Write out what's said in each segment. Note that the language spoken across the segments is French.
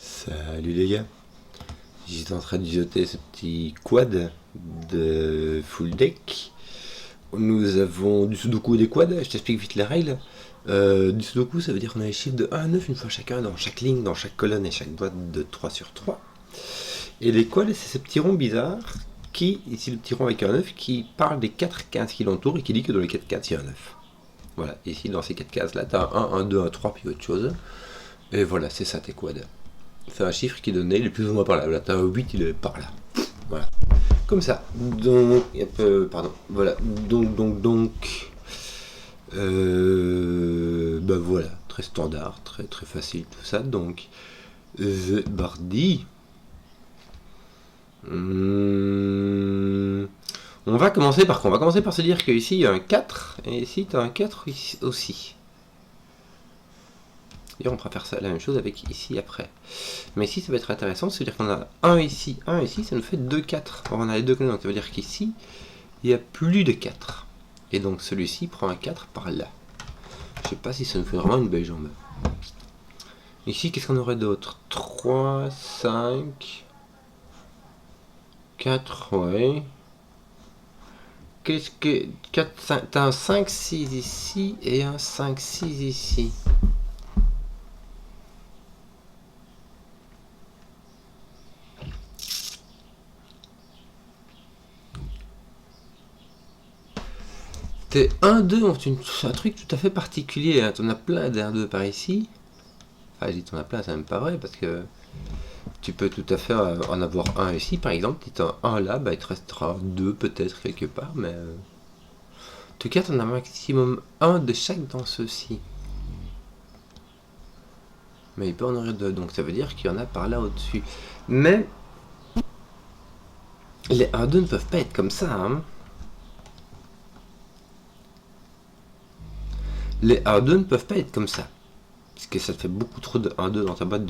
Salut les gars, j'étais en train de jeter ce petit quad de full deck. Nous avons du sudoku et des quads, je t'explique vite les règles. Du sudoku, ça veut dire qu'on a les chiffres de 1 à 9 une fois chacun dans chaque ligne, dans chaque colonne et chaque boîte de 3 sur 3. Et les quads, c'est ces petits ronds bizarres qui, ici le petit rond avec un 9, qui parle des 4 cases qui l'entourent et qui dit que dans les 4 cases, il y a un 9. Voilà, ici dans ces 4 cases là, tu as un 1, 2, 1, 3, puis autre chose. Et voilà, c'est ça tes quads. C'est un chiffre qui est donné, il est plus ou moins par là. Là, t'as un 8, il est par là. Voilà. Comme ça. Donc, pardon. Voilà. Donc. Bah voilà. Très standard, très très facile tout ça. Donc, The Bardi. On va commencer par quoi? On va commencer par se dire qu'ici il y a un 4, et ici tu as un 4 ici aussi. Et on pourra faire ça, la même chose avec ici après. Mais ici, ça va être intéressant, c'est-à-dire qu'on a 1 ici, ça nous fait 2, 4. Or, on a les deux colonnes, donc ça veut dire qu'ici, il y a plus de 4. Et donc, celui-ci prend un 4 par là. Je sais pas si ça nous fait vraiment une belle jambe. Ici, qu'est-ce qu'on aurait d'autre? 3, 5, 4, ouais. Qu'est-ce que... 4, 5, t'as un 5, 6 ici et un 5, 6 ici. T'es 1, 2, c'est un truc tout à fait particulier. Hein. T'en as plein d'R2 par ici. Enfin, je dis t'en as plein, c'est même pas vrai parce que tu peux tout à fait en avoir un ici. Par exemple, si t'as un là, bah, il te restera 2 peut-être quelque part. Mais en tout cas, t'en as maximum 1 de chaque dans ceux-ci. Mais il peut en avoir 2, donc ça veut dire qu'il y en a par là au-dessus. Mais les 1-2 ne peuvent pas être comme ça. Hein. Les 1-2 ne peuvent pas être comme ça. Parce que ça te fait beaucoup trop de 1-2 dans ta boîte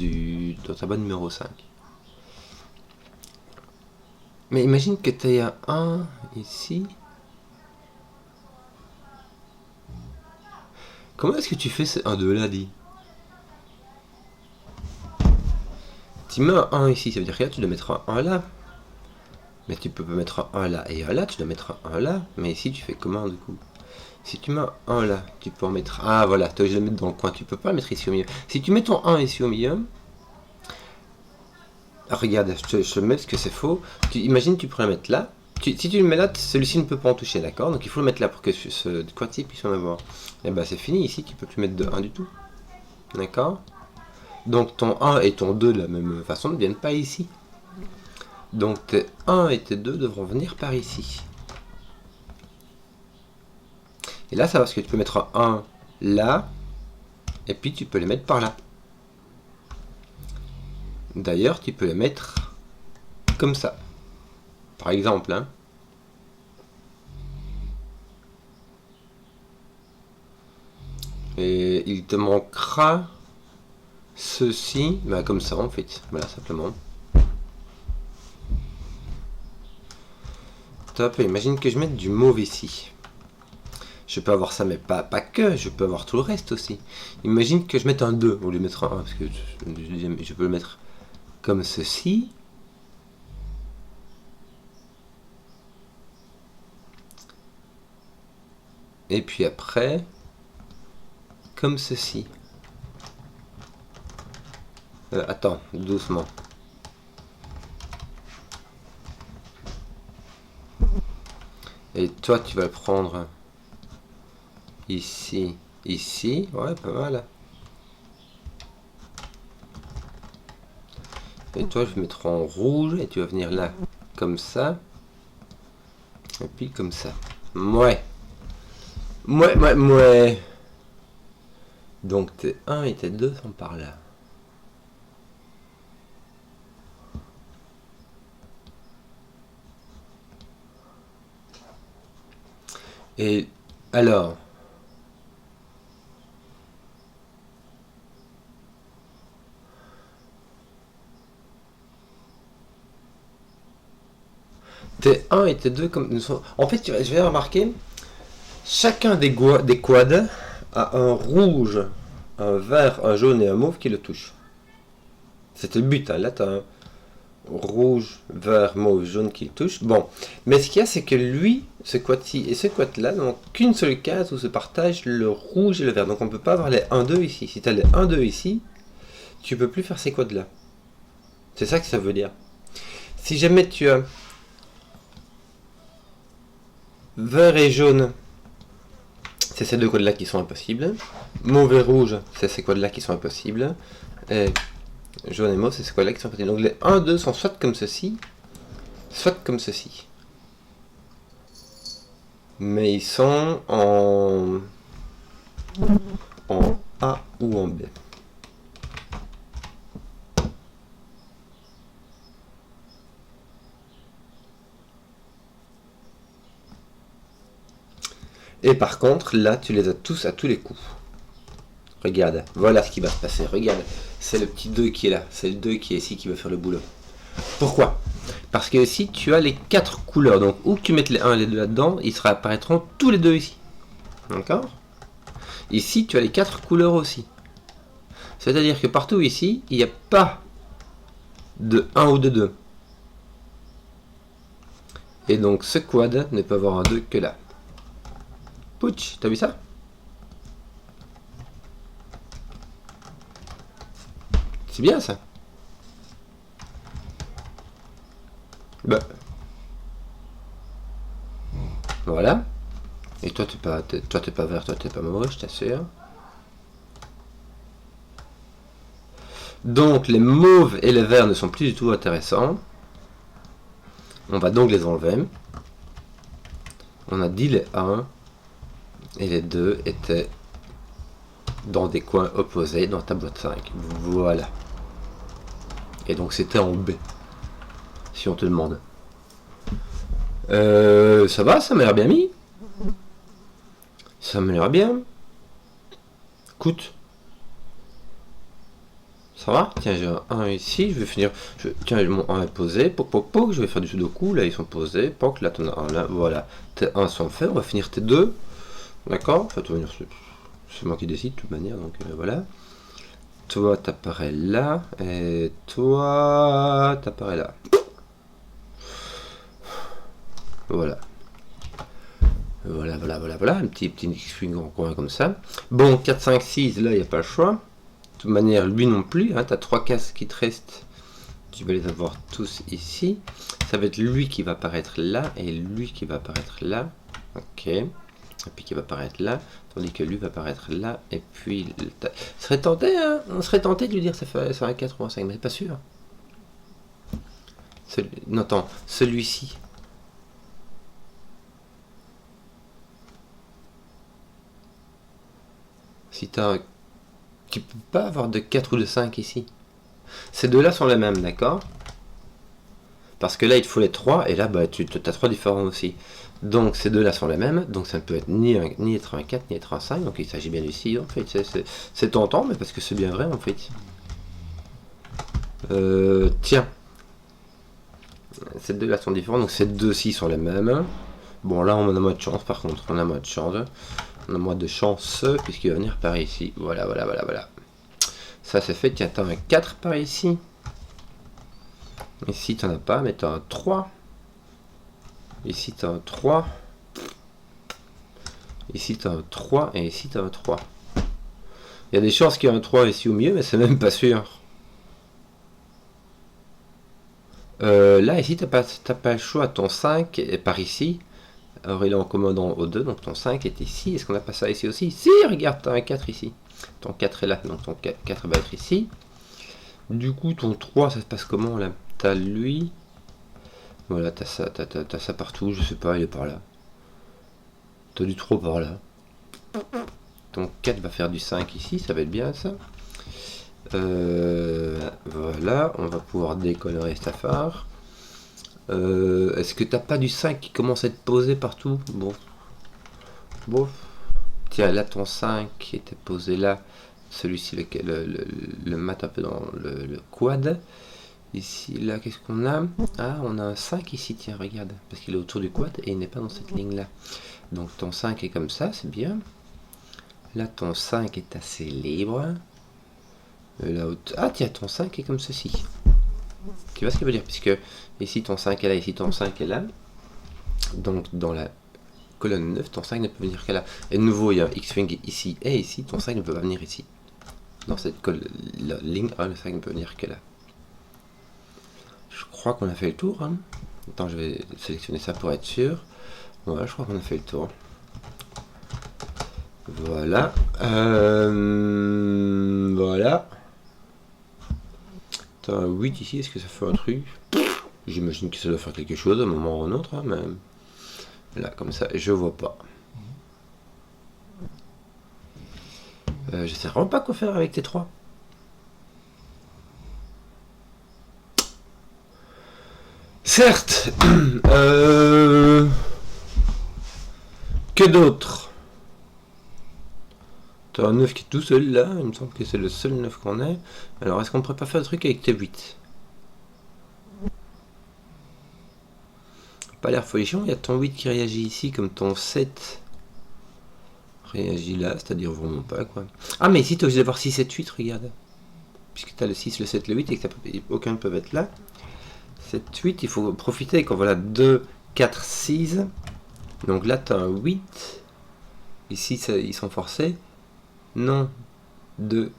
numéro 5. Mais imagine que tu aies un 1 ici. Comment est-ce que tu fais ce 1-2 là, dit? Tu mets un 1 ici, ça veut dire que là tu dois mettre un 1 là. Mais tu peux pas mettre un 1 là et un là, tu dois mettre un 1 là. Mais ici tu fais comment du coup? Si tu mets un 1 là, tu peux en mettre... Ah voilà, tu dois le mettre dans le coin, tu peux pas le mettre ici au milieu. Si tu mets ton 1 ici au milieu... Ah, regarde, je te mets parce que c'est faux. Imagine tu pourrais le mettre là. Si tu le mets là, celui-ci ne peut pas en toucher, d'accord? Donc il faut le mettre là pour que ce quanti puisse en avoir. Et bah c'est fini, ici tu peux plus mettre de 1 du tout. D'accord? Donc ton 1 et ton 2 de la même façon ne viennent pas ici. Donc tes 1 et tes 2 devront venir par ici. Et là ça va parce que tu peux mettre un 1 là. Et puis tu peux les mettre par là. D'ailleurs, tu peux les mettre comme ça. Par exemple. Hein. Et il te manquera ceci. Bah, comme ça en fait. Voilà, simplement. Top. Imagine que je mette du mauve ici. Je peux avoir ça, mais pas que. Je peux avoir tout le reste aussi. Imagine que je mette un 2 au lieu de mettre un 1. Parce que je peux le mettre comme ceci. Et puis après, comme ceci. Attends, doucement. Et toi, tu vas le prendre ici, ici. Ouais, pas mal. Et toi, je vais mettre en rouge et tu vas venir là, comme ça. Et puis comme ça. Ouais. Ouais. Donc tes 1 et tes 2 sont par là. Et alors... Tes 1 et tes 2 comme nous sont... En fait, je vais remarquer, chacun des quads a un rouge, un vert, un jaune et un mauve qui le touchent. C'était le but, hein. Là, tu as un rouge, vert, mauve, jaune qui le touche. Bon, mais ce qu'il y a, c'est que lui, ce quad-ci et ce quad-là n'ont qu'une seule case où se partagent le rouge et le vert. Donc on ne peut pas avoir les 1-2 ici. Si tu as les 1-2 ici, tu peux plus faire ces quads-là. C'est ça que ça veut dire. Si jamais tu as vert et jaune, c'est ces deux quads-là qui sont impossibles. Mauve et rouge, c'est ces quads-là qui sont impossibles. Et jaune et mauve, c'est ces quads-là qui sont impossibles. Donc les 1-2 sont soit comme ceci, soit comme ceci. Mais ils sont en A ou en B. Et par contre, là, tu les as tous à tous les coups. Regarde, voilà ce qui va se passer. Regarde, c'est le petit 2 qui est là. C'est le 2 qui est ici qui va faire le boulot. Pourquoi? Parce que ici, tu as les 4 couleurs. Donc, où que tu mettes les 1 et les 2 là-dedans, ils apparaîtront tous les deux ici. D'accord? Ici, tu as les 4 couleurs aussi. C'est-à-dire que partout ici, il n'y a pas de 1 ou de 2. Et donc, ce quad ne peut avoir un 2 que là. Pouch, t'as vu ça? C'est bien ça. Bah. Voilà. Et toi t'es pas vert, toi t'es pas mauve, je t'assure. Donc les mauves et les verts ne sont plus du tout intéressants. On va donc les enlever. On a dit les 1 et les 2 étaient dans des coins opposés dans ta boîte 5. Voilà. Et donc c'était en B. Si on te demande. Ça va, ça m'a l'air bien mis. Ça m'a l'air bien. Écoute. Ça va? Tiens, j'ai un 1 ici, je vais finir. Tiens, mon 1 est posé. Poc, poc, poc, je vais faire du sudoku. Là, ils sont posés. Poc, là, t'en as un là. Voilà. Tes 1 sont faits. On va finir tes 2. D'accord? Enfin, c'est moi qui décide de toute manière. Donc voilà. Toi, t'apparais là. Et toi, t'apparais là. Voilà. Voilà. Un petit swing en coin comme ça. Bon, 4, 5, 6, là, il n'y a pas le choix. De toute manière, lui non plus, hein, tu as 3 cases qui te restent, tu vas les avoir tous ici. Ça va être lui qui va apparaître là, et lui qui va apparaître là. Ok. Et puis qui va apparaître là, tandis que lui va apparaître là, et puis... on serait tenté de lui dire ça fait un 4 ou un 5, mais c'est pas sûr. Non, attends, celui-ci. Si tu as... Tu peux pas avoir de 4 ou de 5 ici. Ces deux-là sont les mêmes, d'accord? Parce que là, il te faut les 3, et là, bah, tu as 3 différents aussi. Donc, ces deux-là sont les mêmes, donc ça ne peut être ni être un 4, ni être un 5, donc il s'agit bien ici, en fait. C'est tentant, mais parce que c'est bien vrai, en fait. Tiens. Ces deux-là sont différents, donc ces deux-ci sont les mêmes. Bon, là, on a moins de chance, par contre. On a moins de chance. On a moins de chance, puisqu'il va venir par ici. Voilà. Ça, c'est fait. Tiens, t'as un 4 par ici. Ici, t'en as pas, mais t'as un 3. Ici, t'as un 3. Ici, t'as un 3. Et ici, t'as un 3. Il y a des chances qu'il y ait un 3 ici au milieu, mais c'est même pas sûr. Là, ici, t'as pas le choix. Ton 5 est par ici. Alors, il est en commandant au 2, donc ton 5 est ici. Est-ce qu'on n'a pas ça ici aussi? Si, regarde, t'as un 4 ici. Ton 4 est là, donc ton 4 va être ici. Du coup, ton 3, ça se passe comment, là? T'as lui. Voilà, t'as ça partout, je sais pas, il est par là. T'as du 3 par là. Ton 4 va faire du 5 ici, ça va être bien, ça. Voilà, on va pouvoir décolorer cette affaire. Est-ce que t'as pas du 5 qui commence à être posé partout? Bon. Tiens, là ton 5 qui était posé là. Celui-ci, le mat un peu dans le quad. Ici, là, qu'est-ce qu'on a? Ah, on a un 5 ici, tiens, regarde. Parce qu'il est autour du quad et il n'est pas dans cette ligne-là. Donc ton 5 est comme ça, c'est bien. Là, ton 5 est assez libre. La haute... Ah tiens, ton 5 est comme ceci. Tu vois ce qu'il veut dire? Puisque ici ton 5 est là, ici ton 5 est là. Donc dans la colonne 9, ton 5 ne peut venir qu'à là. Et de nouveau, il y a X-Wing ici et ici, ton 5 ne peut pas venir ici. Dans cette ligne 1, le 5 ne peut venir que là. Je crois qu'on a fait le tour. Hein. Attends, je vais sélectionner ça pour être sûr. Voilà, je crois qu'on a fait le tour. Voilà. Voilà. T'as un 8 ici, est-ce que ça fait un truc? J'imagine que ça doit faire quelque chose à un moment ou à un autre, hein, mais là, comme ça, je vois pas. Je sais vraiment pas quoi faire avec tes 3. Certes. Que d'autre? T'as un 9 qui est tout seul là, il me semble que c'est le seul 9 qu'on ait. Alors est-ce qu'on pourrait pas faire un truc avec tes 8? Pas l'air folichon, il y a ton 8 qui réagit ici comme ton 7 réagit là, c'est-à-dire vraiment pas quoi. Ah mais ici tu es obligé d'avoir 6, 7, 8, regarde. Puisque tu as le 6, le 7, le 8 et que aucun ne peut être là. 7, 8, il faut profiter quand voilà 2, 4, 6. Donc là tu as un 8. Ici ça, ils sont forcés. Non. 2.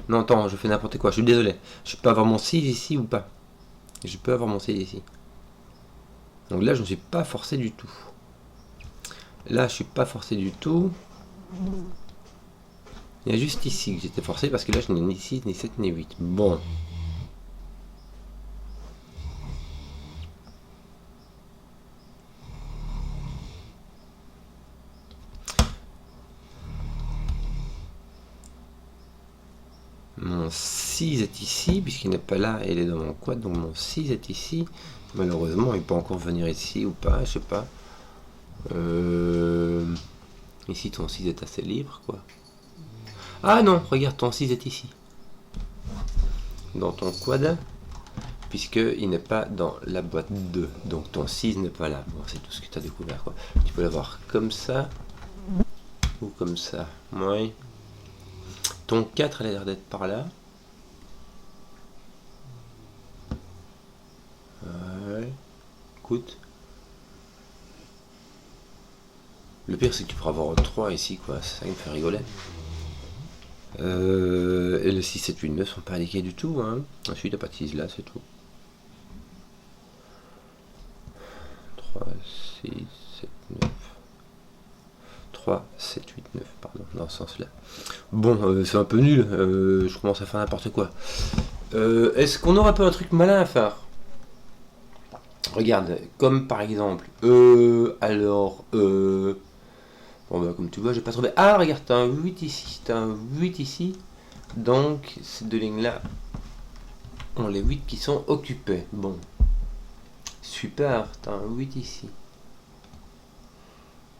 Non, attends, je fais n'importe quoi, je suis désolé. Je peux avoir mon 6 ici ou pas? Je peux avoir mon 6 ici. Donc là, je ne suis pas forcé du tout. Là, je suis pas forcé du tout. Il y a juste ici que j'étais forcé parce que là, je n'ai ni 6, ni 7, ni 8. Bon. Mon 6 est ici, puisqu'il n'est pas là et il est dans mon quad, donc mon 6 est ici. Malheureusement, il peut encore venir ici ou pas, je sais pas. Ici, ton 6 est assez libre, quoi. Ah non, regarde, ton 6 est ici. Dans ton quad, puisqu'il n'est pas dans la boîte 2. Donc ton 6 n'est pas là. Bon, c'est tout ce que tu as découvert, quoi. Tu peux l'avoir comme ça, ou comme ça. Oui. Ton 4 a l'air d'être par là. Ouais. Écoute. Le pire, c'est que tu pourras avoir un 3 ici, quoi. Ça me fait rigoler. Et le 6, 7, 8, 9 sont pas indiqués du tout. Hein. Ensuite, il n'y a pas de 6 là, c'est tout. 3, 6, 7, 9. 3, 7, 8, 9, pardon, dans ce sens-là. Bon, c'est un peu nul. Je commence à faire n'importe quoi. Est-ce qu'on n'aurait pas un truc malin à faire? Regarde, comme par exemple, alors, bon bah comme tu vois, j'ai pas trouvé. Ah, regarde, t'as un 8 ici, t'as un 8 ici. Donc, ces deux lignes-là ont les 8 qui sont occupés. Bon. Super, t'as un 8 ici.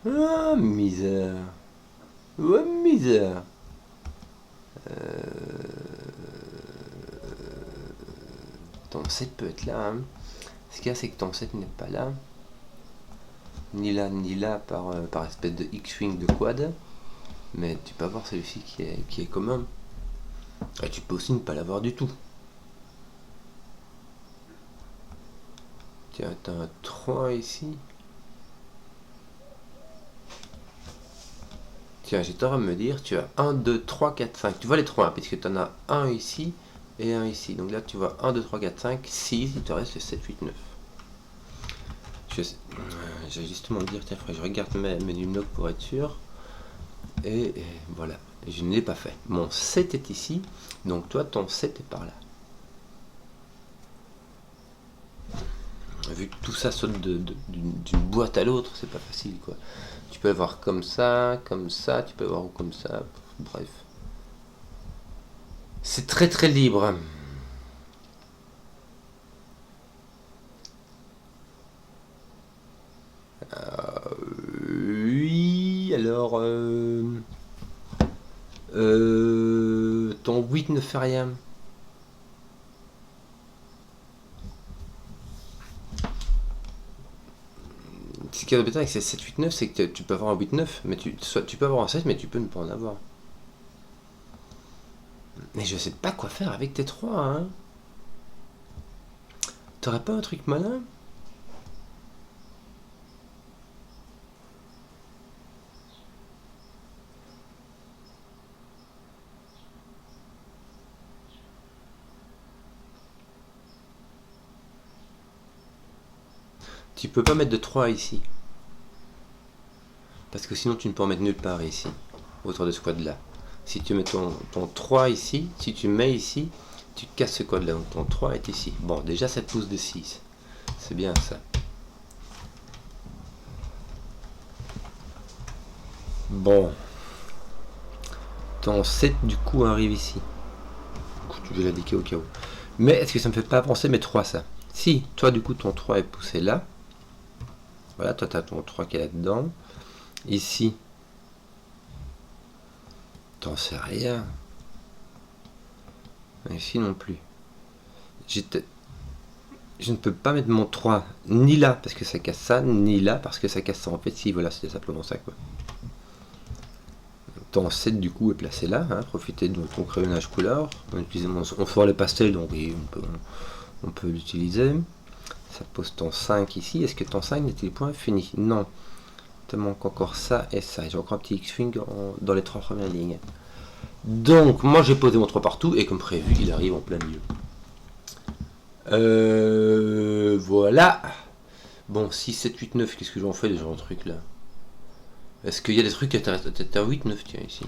Ah, misère. Ouais, misère. Ton 7 peut être là, hein. Ce qu'il y a, c'est que ton 7 n'est pas là. Ni là par espèce de X-Wing de quad. Mais tu peux avoir celui-ci qui est commun. Et tu peux aussi ne pas l'avoir du tout. Tiens, t'as un 3 ici. Tiens, j'ai tort à me dire, tu as 1, 2, 3, 4, 5. Tu vois les 3, hein, puisque tu en as un ici et un ici. Donc là, tu vois 1, 2, 3, 4, 5, 6. Il te reste le 7, 8, 9. J'ai justement dire, tiens, je regarde mes numlocs pour être sûr. Et voilà, je ne l'ai pas fait. Mon 7 est ici, donc toi, ton 7 est par là. Vu que tout ça saute d'une boîte à l'autre, c'est pas facile, quoi. Tu peux avoir comme ça, tu peux avoir comme ça, bref. C'est très très libre. Oui, alors... ton 8 ne fait rien. Ce qui est embêtant avec ces 7, 8, 9, c'est que tu peux avoir un 8, 9, mais tu peux avoir un 7, mais tu peux ne pas en avoir. Mais je sais pas quoi faire avec tes 3, hein. T'aurais pas un truc malin? Tu peux pas mettre de 3 ici. Parce que sinon tu ne peux en mettre nulle part ici. Autour de ce quad là. Si tu mets ton 3 ici, si tu mets ici, tu casses ce quad là. Donc ton 3 est ici. Bon, déjà ça te pousse de 6. C'est bien ça. Bon. Ton 7 du coup arrive ici. Tu veux l'indiquer au cas où. Mais est-ce que ça me fait pas avancer mes 3 ça? Si, toi du coup ton 3 est poussé là. Voilà, toi tu as ton 3 qui est là-dedans. Ici, t'en sais rien. Ici non plus. Je ne peux pas mettre mon 3 ni là parce que ça casse ça, ni là parce que ça casse ça. En fait, si, voilà, c'était simplement ça quoi. Ton 7 du coup est placé là. Hein, profitez de ton crayonnage couleur. On fera le pastel donc oui, on peut l'utiliser. Ça pose ton 5 ici. Est-ce que ton 5 n'est-il point fini? Non. Il te manque encore ça et ça. J'ai encore un petit X-Wing dans les 3 premières lignes. Donc, moi j'ai posé mon 3 partout et comme prévu, il arrive en plein milieu. Voilà. Bon, 6, 7, 8, 9, qu'est-ce que j'en fais déjà en truc là? Est-ce qu'il y a des trucs qui intéressent? Peut-être à 8, 9, tiens, ici.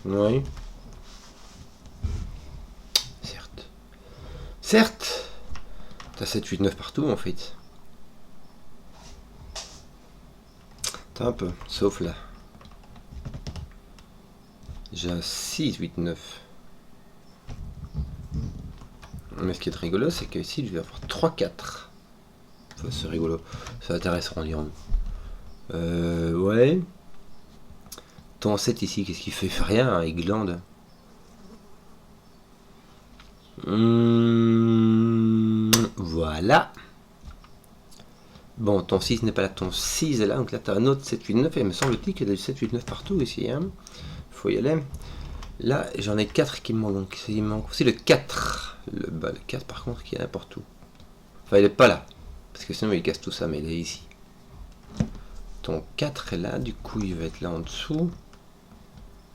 Oui. Certes. Certes. T'as 7, 8, 9 partout en fait. T'as un peu, sauf là. J'ai un 6, 8, 9. Mais ce qui est rigolo, c'est que ici, je vais avoir 3, 4. Enfin, c'est rigolo. C'est intéressant, dirons. Ouais. Ton 7 ici, qu'est-ce qu'il fait? Il fait rien, hein, il glande. Voilà. Bon, ton 6 n'est pas là, ton 6 est là, donc là tu as un autre 7, 8, 9, et il me semble-t-il qu'il y a du 7, 8, 9 partout ici. Hein. Faut y aller. Là, j'en ai 4 qui me manquent, donc il manque aussi le 4. Le 4 par contre qui est n'importe où. Enfin, il est pas là, parce que sinon il casse tout ça, mais il est ici. Ton 4 est là, du coup il va être là en dessous.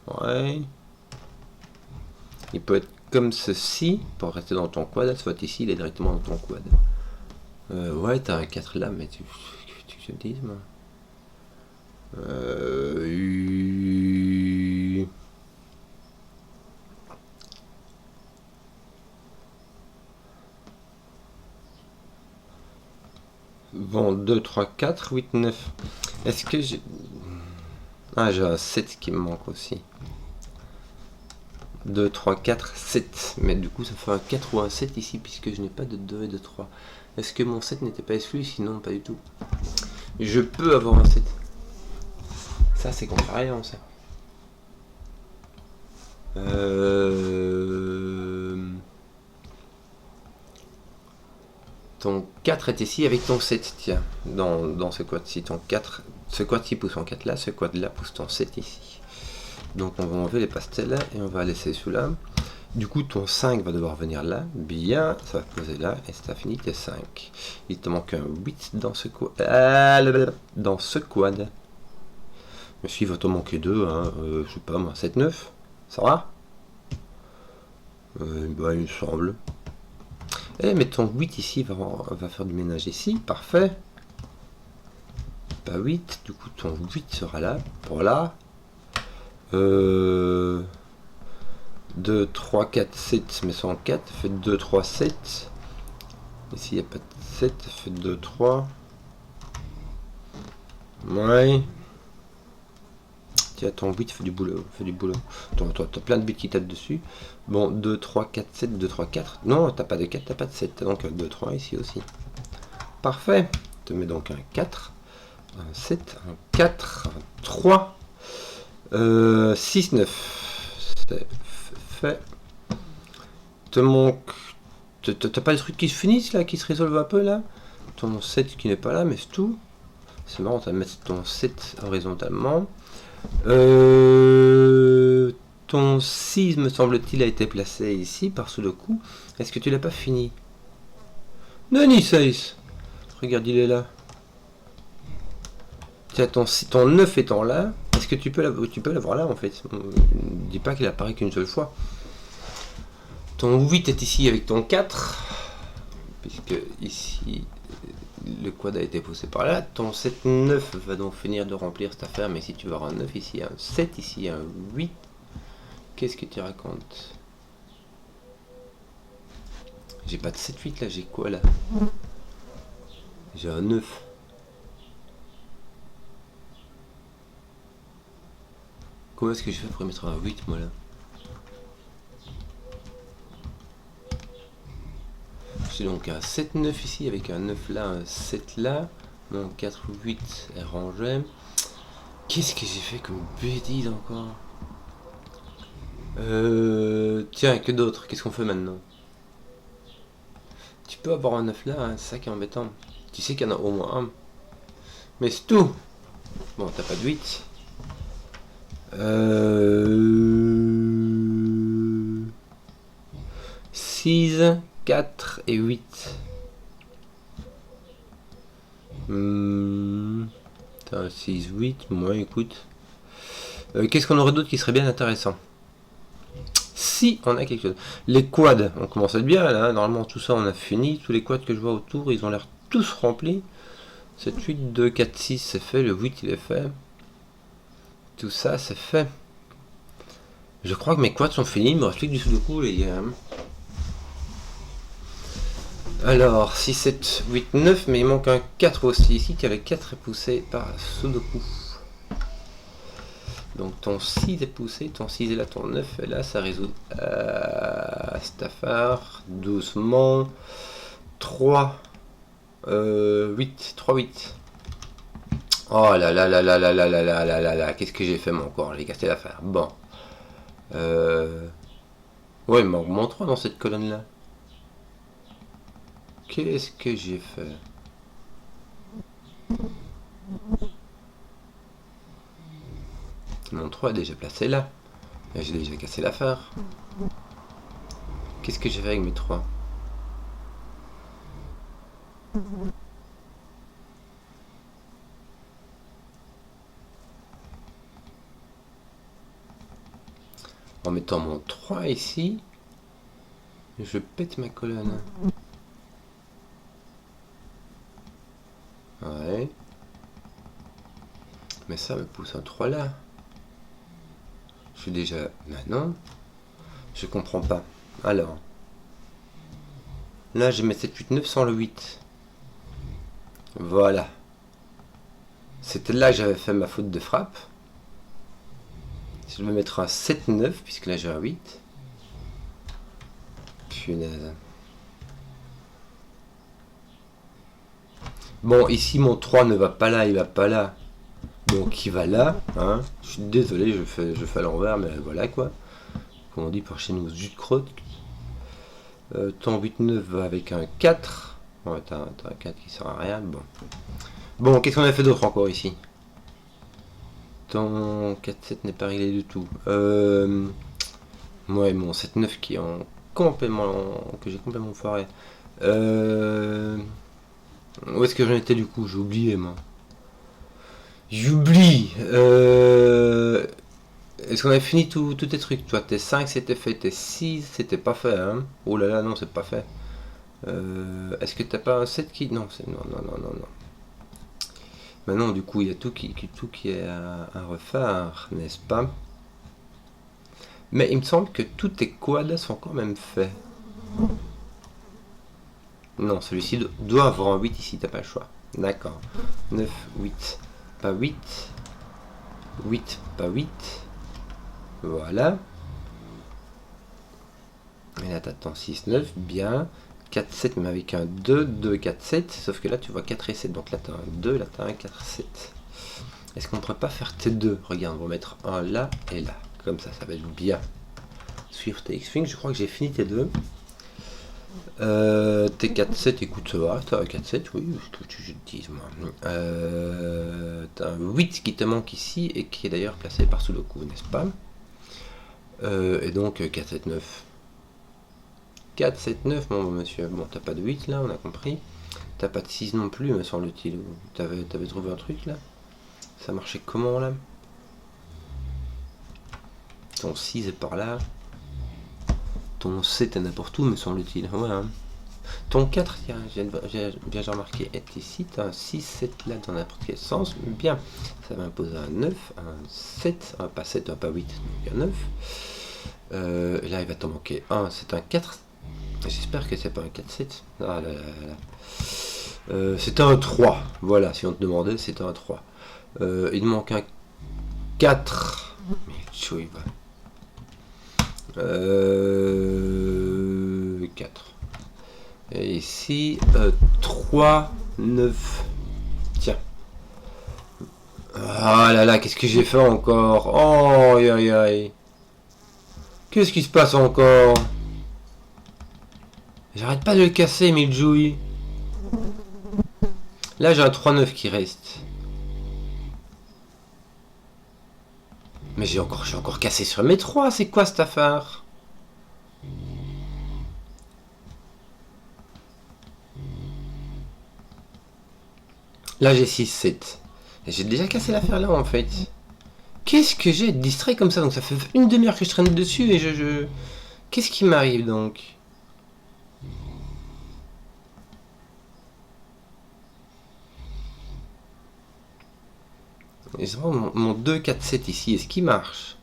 Ouais. Il peut être comme ceci, pour rester dans ton quad, soit ici, il est directement dans ton quad. Ouais, t'as un 4 là, mais tu te dis, moi. Bon, 2, 3, 4, 8, 9. Est-ce que j'ai... Ah, j'ai un 7 qui me manque aussi. 2, 3, 4, 7. Mais du coup, ça fait un 4 ou un 7 ici, puisque je n'ai pas de 2 et de 3. Est-ce que mon 7 n'était pas exclu? Sinon, pas du tout. Je peux avoir un 7. Ça, c'est contrariant, ça. Ton 4 est ici avec ton 7, tiens, dans ce quad-ci. Ton 4, ce quad-ci pousse en 4 là, ce quad-là pousse ton 7 ici. Donc on va enlever les pastels là et on va laisser celui-là. Du coup, ton 5 va devoir venir là. Bien, ça va poser là et ça finit tes 5. Il te manque un 8 dans ce quad. Dans ce quad. Mais si, il va te manquer 2, hein, je sais pas moi, 7, 9. Ça va? Bah, il me semble. Eh, mais ton 8 ici va faire du ménage ici, parfait. Pas 8, du coup ton 8 sera là, voilà. 2, 3, 4, 7, mais ça en 4, ça fait 2, 3, 7. Ici il n'y a pas de 7, ça fait 2, 3. Ouais. Tiens, ton 8 fait du boulot, Toi, t'as plein de bits qui tapent dessus. Bon, 2, 3, 4, 7, 2, 3, 4. Non, t'as pas de 4, t'as pas de 7. T'as donc un 2, 3 ici aussi. Parfait. Tu te mets donc un 4, un 7, un 4, un 3, 6, 9. C'est fait. Te manque... T'as pas des trucs qui se finissent là, qui se résolvent un peu là? Ton 7 qui n'est pas là, mais c'est tout. C'est marrant, on va mettre ton 7 horizontalement. Ton 6, me semble-t-il, a été placé ici par Sudoku. Est-ce que tu l'as pas fini? Nani 6. Regarde, il est là. Tiens, ton 9 étant là, est-ce que tu peux l'avoir là en fait? Ne dis pas qu'il apparaît qu'une seule fois. Ton 8 est ici avec ton 4. Puisque ici, le quad a été poussé par là. Ton 7-9 va donc finir de remplir cette affaire. Mais si tu veux avoir un 9, ici un 7, ici un 8. Qu'est-ce que tu racontes? J'ai pas de 7-8 là, j'ai quoi là? J'ai un 9. Comment est-ce que je fais pour mettre un 8 moi là? J'ai donc un 7-9 ici avec un 9 là, un 7 là. Mon 4 ou 8 est rangé. Qu'est-ce que j'ai fait comme bêtise encore? Tiens, que d'autres? Qu'est-ce qu'on fait maintenant? Tu peux avoir un 9 là, hein, c'est ça qui est embêtant. Tu sais qu'il y en a au moins un. Mais c'est tout. Bon, t'as pas de 8. 6, 4 et 8. 6, 8, moi écoute. Qu'est-ce qu'on aurait d'autre qui serait bien intéressant? Si on a quelque chose. Les quads, on commence à être bien là. Normalement tout ça on a fini. Tous les quads que je vois autour, ils ont l'air tous remplis. 7, 8, 2, 4, 6 c'est fait. Le 8 il est fait. Tout ça c'est fait. Je crois que mes quads sont finis. Il me reste plus que du Sudoku les gars. Alors 6, 7, 8, 9. Mais il manque un 4 aussi ici. Qui avait 4 est poussé par Sudoku. Donc ton 6 est poussé, ton 6 est là, ton 9 est là, ça résout cette affaire, doucement. 3, 8, 3, 8. Oh là là là là là là là là là là là, qu'est-ce que j'ai fait moi encore, j'ai cassé l'affaire. Bon. Ouais, il manque mon 3 dans cette colonne-là. Qu'est-ce que j'ai fait? Mon 3 est déjà placé là. J'ai déjà cassé l'affaire. Qu'est-ce que j'ai fait avec mes 3? En mettant mon 3 ici, je pète ma colonne. Ouais. Mais ça me pousse un 3 là. Je suis déjà... Non. Je comprends pas. Alors. Là, je mets 7, 8, 9 sans le 8. Voilà. C'était là que j'avais fait ma faute de frappe. Je vais mettre un 7, 9, puisque là j'ai un 8. Punaise. Bon, ici mon 3 ne va pas là, il va pas là. Donc il va là, hein. Je suis désolé, je fais à l'envers, mais voilà quoi. Comme on dit par chez nous, jus de crotte. Ton 8-9 va avec un 4. Ouais, t'as un 4 qui sert à rien. Bon, qu'est-ce qu'on a fait d'autre encore ici? Ton 4-7 n'est pas réglé du tout. Ouais, mon 7-9 qui est en complètement... que j'ai complètement foiré. Où est-ce que j'en étais du coup? J'ai oublié moi. J'oublie. Est-ce qu'on a fini tous tes trucs? Toi, tes 5 c'était fait, tes 6 c'était pas fait, hein? Oh là là, non, c'est pas fait. Est-ce que t'as pas un 7 qui... Non, c'est... Non. Maintenant, du coup, il y a tout qui est à refaire, n'est-ce pas? Mais il me semble que tous tes quads sont quand même faits. Non, celui-ci doit avoir un 8 ici, t'as pas le choix. D'accord. 9, 8, pas 8. 8, pas 8. Voilà. Et là, t'attends 6, 9, bien. 4, 7, mais avec un 2, 2, 4, 7. Sauf que là, tu vois 4 et 7. Donc là, t'as un 2, là, t'as un 4, 7. Est-ce qu'on ne pourrait pas faire T2? Regarde, on va mettre un là et là. Comme ça, ça va être bien. Suivre tes X-Wing, je crois que j'ai fini T2. T4, 7, écoute, ça va. T'as un 4, 7, oui, ce que tu dises, moi. T'as un 8 qui te manque ici et qui est d'ailleurs placé par Sudoku, n'est-ce pas? Et donc 4, 7, 9. 4, 7, 9, mon monsieur. Bon, t'as pas de 8 là, on a compris. T'as pas de 6 non plus, me semble-t-il. T'avais trouvé un truc là? Ça marchait comment là? Ton 6 est par là. Ton 7 est n'importe où, me semble-t-il. Ouais, hein. Ton 4, tiens, j'ai remarqué, est ici. T'as un 6, 7 là dans n'importe quel sens. Bien. Ça va imposer un 9, un 7, pas 7, pas 8, donc un 9. Et là, il va t'en manquer un. C'est un 4. J'espère que c'est pas un 4, 7. Ah là là là. C'est un 3. Voilà, si on te demandait, c'est un 3. Il manque un 4. Mais chaud, il va. 4. Et ici, 3, 9. Tiens. Ah là là, qu'est-ce que j'ai fait encore? Oh, aïe aïe aïe. Qu'est-ce qui se passe encore? J'arrête pas de le casser, Miljouy. Là, j'ai un 3-9 qui reste. Mais j'ai encore cassé sur mes 3. C'est quoi cette affaire? Là, j'ai 6-7. Et j'ai déjà cassé l'affaire là, en fait. Qu'est-ce que j'ai distrait comme ça? Donc ça fait une demi-heure que je traîne dessus et je... Qu'est-ce qui m'arrive donc? Et c'est vraiment mon 2, 4, 7 ici, est-ce qu'il marche?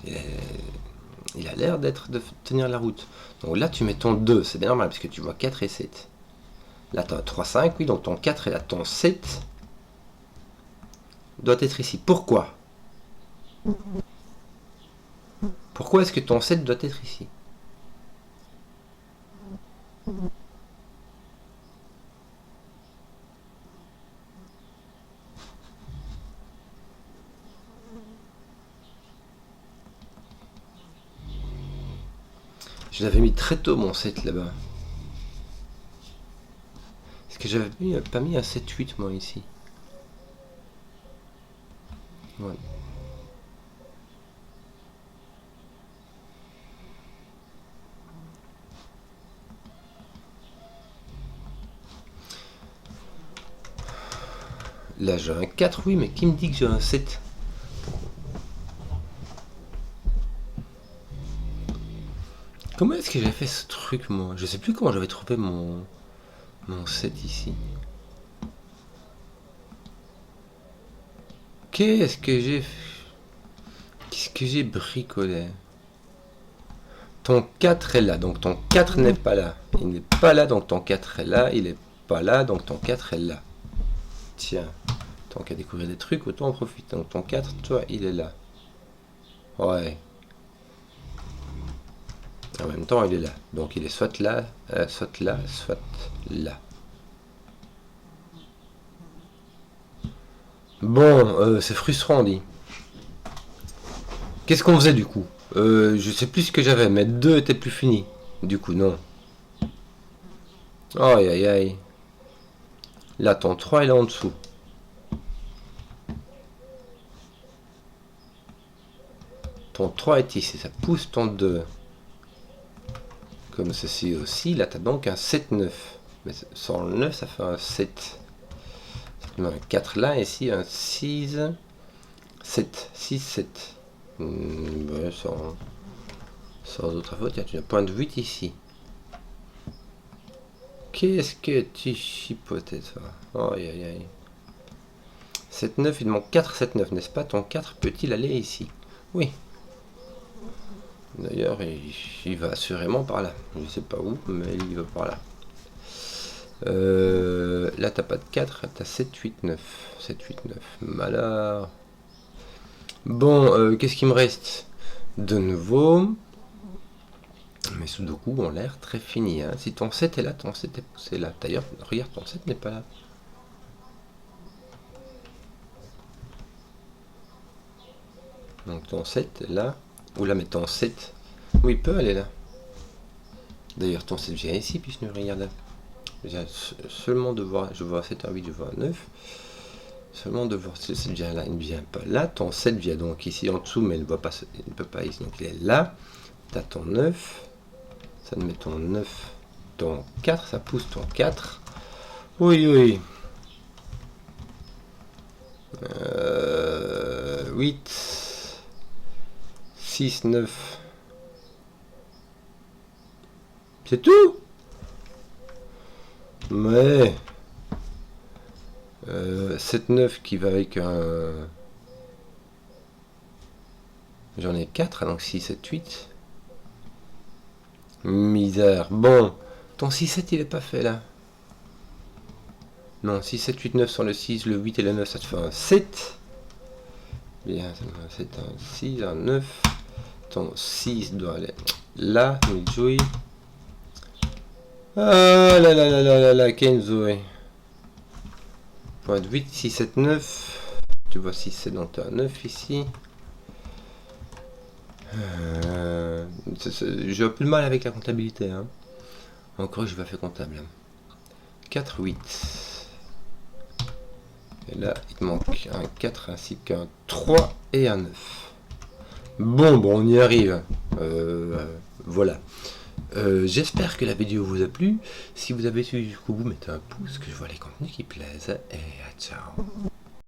Il a l'air de tenir la route. Donc là, tu mets ton 2, c'est bien normal, parce que tu vois 4 et 7. Là, tu as 3, 5, oui, donc ton 4 et là, ton 7 doit être ici. Pourquoi? Pourquoi est-ce que ton 7 doit être ici? Je l'avais mis très tôt, mon 7, là-bas. Est-ce que j'avais pas mis un 7-8, moi, ici? Ouais. Là, j'ai un 4, oui, mais qui me dit que j'ai un 7? Comment est-ce que j'ai fait ce truc, moi? Je sais plus comment j'avais trouvé mon 7 ici. Qu'est-ce que j'ai bricolé? Ton 4 est là, donc ton 4 n'est pas là. Il n'est pas là, donc ton 4 est là. Il n'est pas là, donc ton 4 est là. Tiens, tant qu'à découvrir des trucs, autant en profiter. Donc ton 4, toi, il est là. Ouais. En même temps, il est là. Donc il est soit là, soit là, soit là. Bon, c'est frustrant, on dit. Qu'est-ce qu'on faisait du coup? Je sais plus ce que j'avais, mais 2 était plus fini. Du coup, non. Aïe aïe aïe. Là, ton 3 il est en dessous. Ton 3 est ici, ça pousse ton 2. Comme ceci aussi, là tu as donc un 7-9. Mais sans le 9, ça fait un 7. Ça te met un 4 là, et ici un 6. 7. 6, 7. Ouais, sans autre faute, tu as un point de 8 ici. Qu'est-ce que tu chipotais, ça? Aïe aïe aïe. 7-9, il manque 4, 7-9, n'est-ce pas? Ton 4 peut-il aller ici? Oui. D'ailleurs, il va assurément par là. Je sais pas où, mais il va par là. Là, t'as pas de 4, t'as 7, 8, 9. 7, 8, 9. Malheur. Bon, qu'est-ce qu'il me reste? De nouveau. Mes sudoku ont l'air très finis. Hein. Si ton 7 est là, ton 7 est poussé là. D'ailleurs, regarde, ton 7 n'est pas là. Donc ton 7 est là. Ou là, mais ton 7. Oui, il peut aller là. D'ailleurs, ton 7 vient ici, puisque je regarde là. J'ai seulement de voir. Je vois 7, 1, 8, je vois 9. Seulement de voir si le 7 vient là, il ne vient pas là. Ton 7 vient donc ici en dessous, mais il ne peut pas ici, donc il est là. Tu as ton 9. Ça te met ton 9, ton 4, ça pousse ton 4. Oui, oui. 8, 6, 9. C'est tout. Mais 7, 9 qui va avec un... J'en ai 4, donc 6, 7, 8. Misère. Bon, ton 6, 7 il est pas fait là. Non, 6, 7, 8, 9 sur le 6, le 8 et le 9, ça te fait un 7. Bien, ça me fait un 7, un 6, un 9. Ton 6 doit aller là, il jouit. Ah là là là là là là, Kenzo. Point de 8, 6, 7, 9. Tu vois 6, 7, donc tu as 9 ici. J'ai un peu de mal avec la comptabilité. Hein. Encore, je vais faire comptable. 4, 8. Et là, il te manque un 4 ainsi qu'un 3 et un 9. Bon, on y arrive. Voilà. J'espère que la vidéo vous a plu. Si vous avez suivi jusqu'au bout, mettez un pouce, que je vois les contenus qui plaisent. Et ciao.